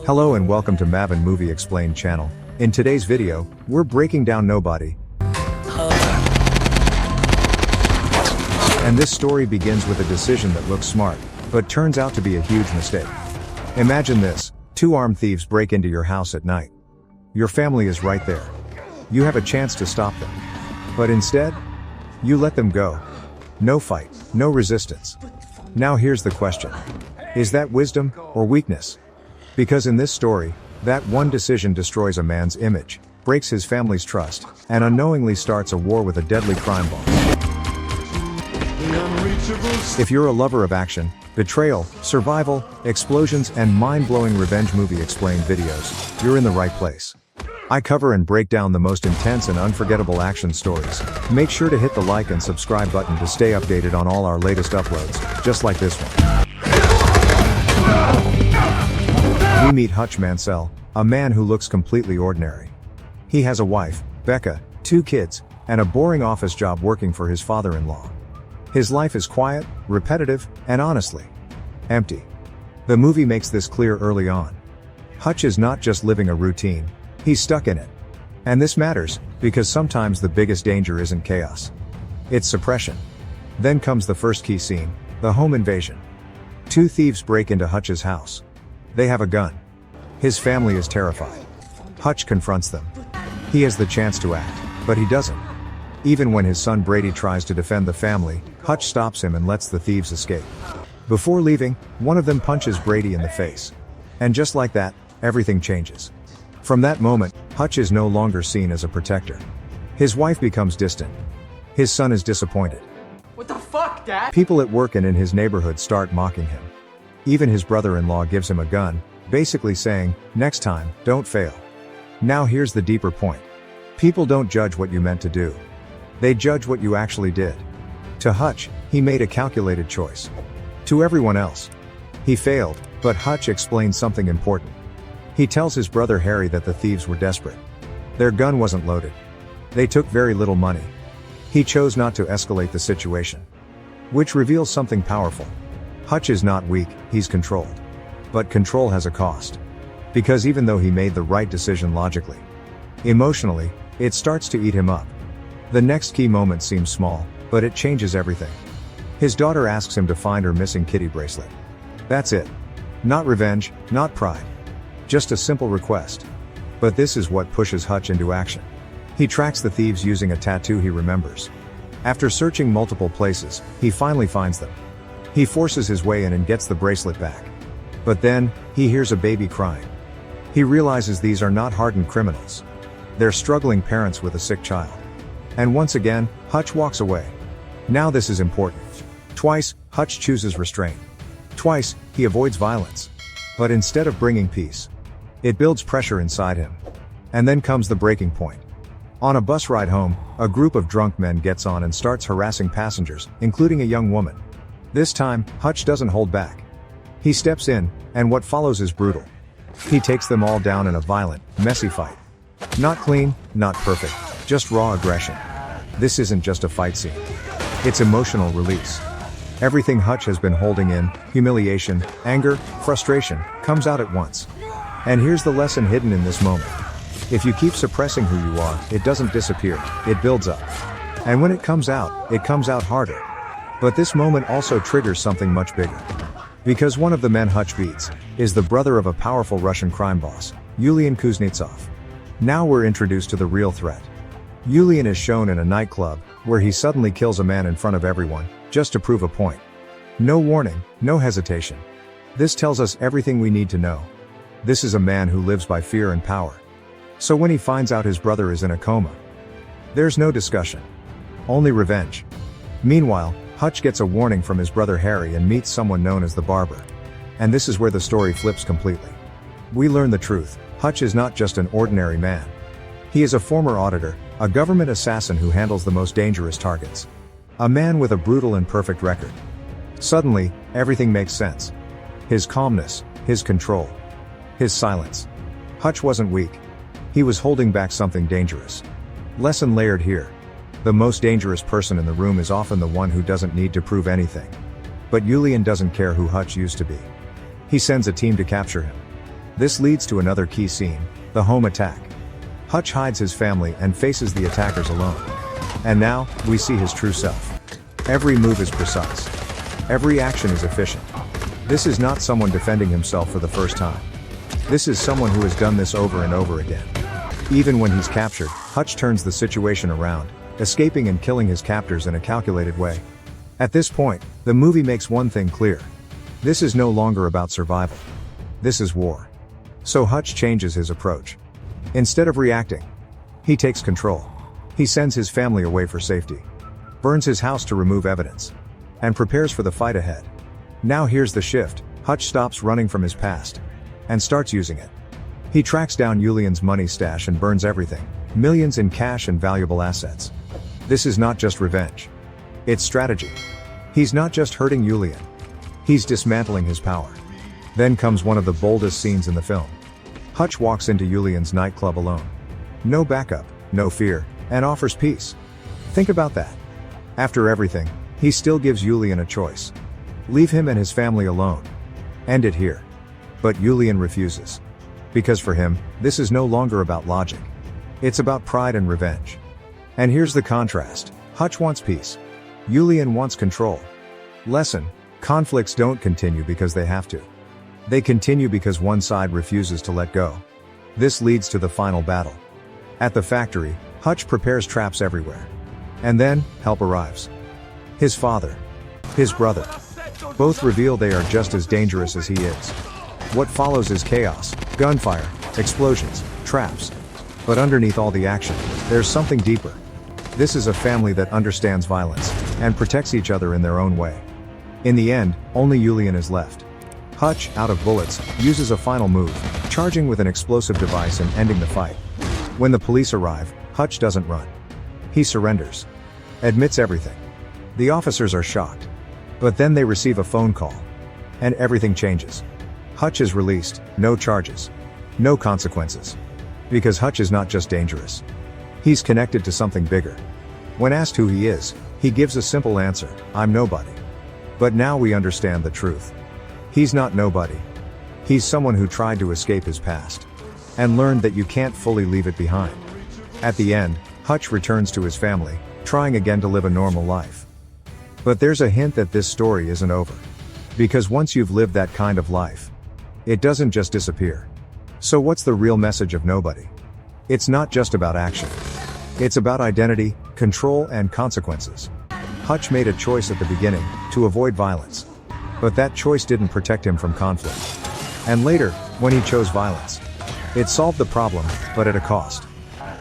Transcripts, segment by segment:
Hello and welcome to Mavin Movie Explained channel. In today's video, we're breaking down Nobody. And this story begins with a decision that looks smart, but turns out to be a huge mistake. Imagine this, two armed thieves break into your house at night. Your family is right there. You have a chance to stop them. But instead, you let them go. No fight, no resistance. Now here's the question. Is that wisdom or weakness? Because in this story, that one decision destroys a man's image, breaks his family's trust, and unknowingly starts a war with a deadly crime boss. If you're a lover of action, betrayal, survival, explosions, and mind-blowing revenge movie explained videos, you're in the right place. I cover and break down the most intense and unforgettable action stories. Make sure to hit the like and subscribe button to stay updated on all our latest uploads, just like this one. We meet Hutch Mansell, a man who looks completely ordinary. He has a wife, Becca, 2 kids, and a boring office job working for his father-in-law. His life is quiet, repetitive, and honestly, empty. The movie makes this clear early on. Hutch is not just living a routine, he's stuck in it. And this matters, because sometimes the biggest danger isn't chaos. It's suppression. Then comes the first key scene, the home invasion. 2 thieves break into Hutch's house. They have a gun. His family is terrified. Hutch confronts them. He has the chance to act, but he doesn't. Even when his son Brady tries to defend the family, Hutch stops him and lets the thieves escape. Before leaving, one of them punches Brady in the face. And just like that, everything changes. From that moment, Hutch is no longer seen as a protector. His wife becomes distant. His son is disappointed. What the fuck, Dad? People at work and in his neighborhood start mocking him. Even his brother-in-law gives him a gun, basically saying, next time, don't fail. Now here's the deeper point. People don't judge what you meant to do. They judge what you actually did. To Hutch, he made a calculated choice. To everyone else, he failed, but Hutch explains something important. He tells his brother Harry that the thieves were desperate. Their gun wasn't loaded. They took very little money. He chose not to escalate the situation. Which reveals something powerful. Hutch is not weak, he's controlled. But control has a cost. Because even though he made the right decision logically, emotionally, it starts to eat him up. The next key moment seems small, but it changes everything. His daughter asks him to find her missing kitty bracelet. That's it. Not revenge, not pride. Just a simple request. But this is what pushes Hutch into action. He tracks the thieves using a tattoo he remembers. After searching multiple places, he finally finds them. He forces his way in and gets the bracelet back. But then, he hears a baby crying. He realizes these are not hardened criminals. They're struggling parents with a sick child. And once again, Hutch walks away. Now this is important. Twice, Hutch chooses restraint. Twice, he avoids violence. But instead of bringing peace, it builds pressure inside him. And then comes the breaking point. On a bus ride home, a group of drunk men gets on and starts harassing passengers, including a young woman. This time, Hutch doesn't hold back. He steps in, and what follows is brutal. He takes them all down in a violent, messy fight. Not clean, not perfect, just raw aggression. This isn't just a fight scene. It's emotional release. Everything Hutch has been holding in, humiliation, anger, frustration, comes out at once. And here's the lesson hidden in this moment. If you keep suppressing who you are, it doesn't disappear, it builds up. And when it comes out harder. But this moment also triggers something much bigger. Because one of the men Hutch beats is the brother of a powerful Russian crime boss, Yulian Kuznetsov. Now we're introduced to the real threat. Yulian is shown in a nightclub, where he suddenly kills a man in front of everyone, just to prove a point. No warning, no hesitation. This tells us everything we need to know. This is a man who lives by fear and power. So when he finds out his brother is in a coma, there's no discussion. Only revenge. Meanwhile, Hutch gets a warning from his brother Harry and meets someone known as the Barber. And this is where the story flips completely. We learn the truth. Hutch is not just an ordinary man. He is a former auditor, a government assassin who handles the most dangerous targets. A man with a brutal and perfect record. Suddenly, everything makes sense. His calmness, his control, his silence. Hutch wasn't weak. He was holding back something dangerous. Lesson layered here. The most dangerous person in the room is often the one who doesn't need to prove anything. But Yulian doesn't care who Hutch used to be. He sends a team to capture him. This leads to another key scene, the home attack. Hutch hides his family and faces the attackers alone. And now, we see his true self. Every move is precise. Every action is efficient. This is not someone defending himself for the first time. This is someone who has done this over and over again. Even when he's captured, Hutch turns the situation around, escaping and killing his captors in a calculated way. At this point, the movie makes one thing clear. This is no longer about survival. This is war. So Hutch changes his approach. Instead of reacting, he takes control. He sends his family away for safety, burns his house to remove evidence, and prepares for the fight ahead. Now here's the shift. Hutch stops running from his past and starts using it. He tracks down Yulian's money stash and burns everything, millions in cash and valuable assets. This is not just revenge. It's strategy. He's not just hurting Yulian. He's dismantling his power. Then comes one of the boldest scenes in the film. Hutch walks into Yulian's nightclub alone. No backup, no fear, and offers peace. Think about that. After everything, he still gives Yulian a choice. Leave him and his family alone. End it here. But Yulian refuses. Because for him, this is no longer about logic. It's about pride and revenge. And here's the contrast. Hutch wants peace. Yulian wants control. Lesson: conflicts don't continue because they have to. They continue because one side refuses to let go. This leads to the final battle. At the factory, Hutch prepares traps everywhere. And then, help arrives. His father. His brother. Both reveal they are just as dangerous as he is. What follows is chaos, gunfire, explosions, traps. But underneath all the action, there's something deeper. This is a family that understands violence and protects each other in their own way. In the end, only Yulian is left. Hutch, out of bullets, uses a final move, charging with an explosive device and ending the fight. When the police arrive, Hutch doesn't run. He surrenders. Admits everything. The officers are shocked. But then they receive a phone call. And everything changes. Hutch is released, no charges. No consequences. Because Hutch is not just dangerous. He's connected to something bigger. When asked who he is, he gives a simple answer: I'm nobody. But now we understand the truth. He's not nobody. He's someone who tried to escape his past. And learned that you can't fully leave it behind. At the end, Hutch returns to his family, trying again to live a normal life. But there's a hint that this story isn't over. Because once you've lived that kind of life, it doesn't just disappear. So what's the real message of Nobody? It's not just about action. It's about identity, control, and consequences. Hutch made a choice at the beginning, to avoid violence. But that choice didn't protect him from conflict. And later, when he chose violence, it solved the problem, but at a cost.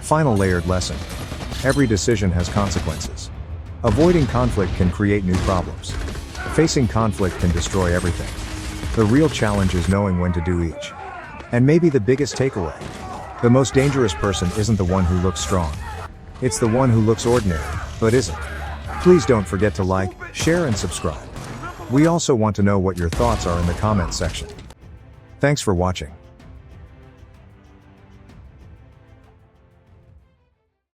Final layered lesson. Every decision has consequences. Avoiding conflict can create new problems. Facing conflict can destroy everything. The real challenge is knowing when to do each. And maybe the biggest takeaway: the most dangerous person isn't the one who looks strong. It's the one who looks ordinary, but isn't. Please don't forget to like, share, and subscribe. We also want to know what your thoughts are in the comments section. Thanks for watching.